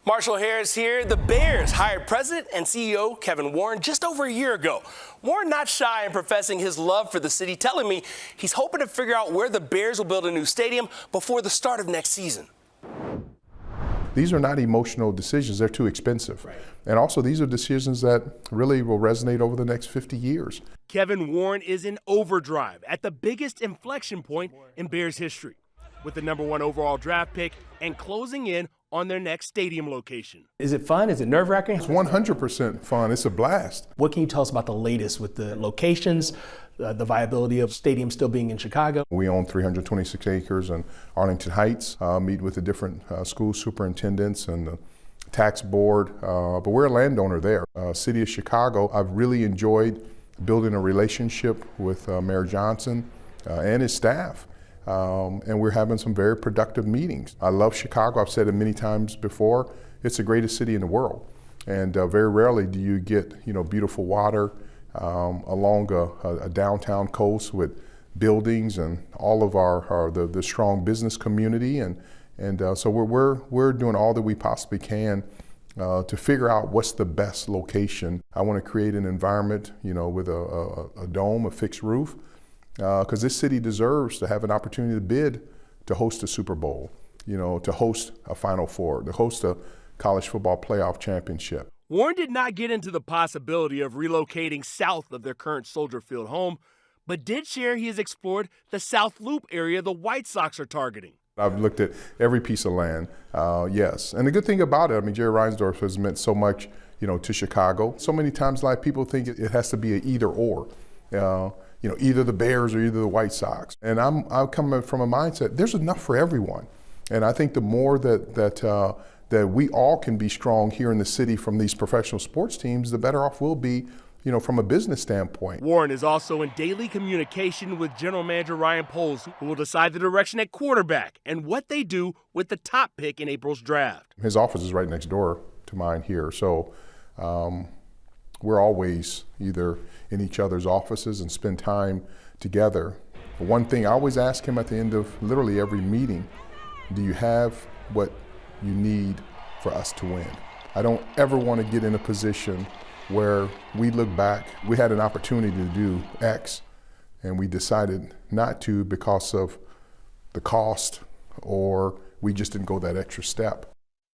Marshall Harris here. The Bears hired President and CEO Kevin Warren just over a year ago. Warren not shy in professing his love for the city, telling me he's hoping to figure out where the Bears will build a new stadium before the start of next season. These are not emotional decisions. They're too expensive. Right. And also, these are decisions that really will resonate over the next 50 years. Kevin Warren is in overdrive at the biggest inflection point in Bears history, with the #1 overall draft pick and closing in on their next stadium location. Is it fun? Is it nerve-wracking? It's 100% fun. It's a blast. What can you tell us about the latest with the locations, the viability of stadium still being in Chicago? We own 326 acres in Arlington Heights, meet with the different school superintendents and the tax board, but we're a landowner there. City of Chicago, I've really enjoyed building a relationship with Mayor Johnson and his staff. And we're having some very productive meetings. I love Chicago. I've said it many times before. It's the greatest city in the world. And very rarely do you get, beautiful water along a downtown coast with buildings and all of the strong business community. So we're doing all that we possibly can to figure out what's the best location. I want to create an environment, with a dome, a fixed roof. Because this city deserves to have an opportunity to bid to host a Super Bowl, to host a Final Four, to host a college football playoff championship. Warren did not get into the possibility of relocating south of their current Soldier Field home, but did share he has explored the South Loop area the White Sox are targeting. I've looked at every piece of land, yes. And the good thing about it, Jerry Reinsdorf has meant so much, to Chicago. So many times, people think it has to be an either or. Either the Bears or either the White Sox. And I'm coming from a mindset, there's enough for everyone. And I think the more that we all can be strong here in the city from these professional sports teams, the better off we'll be, from a business standpoint. Warren is also in daily communication with General Manager Ryan Poles, who will decide the direction at quarterback and what they do with the top pick in April's draft. His office is right next door to mine here. So we're always either in each other's offices and spend time together. One thing I always ask him at the end of literally every meeting, do you have what you need for us to win? I don't ever want to get in a position where we look back, we had an opportunity to do X and we decided not to because of the cost, or we just didn't go that extra step.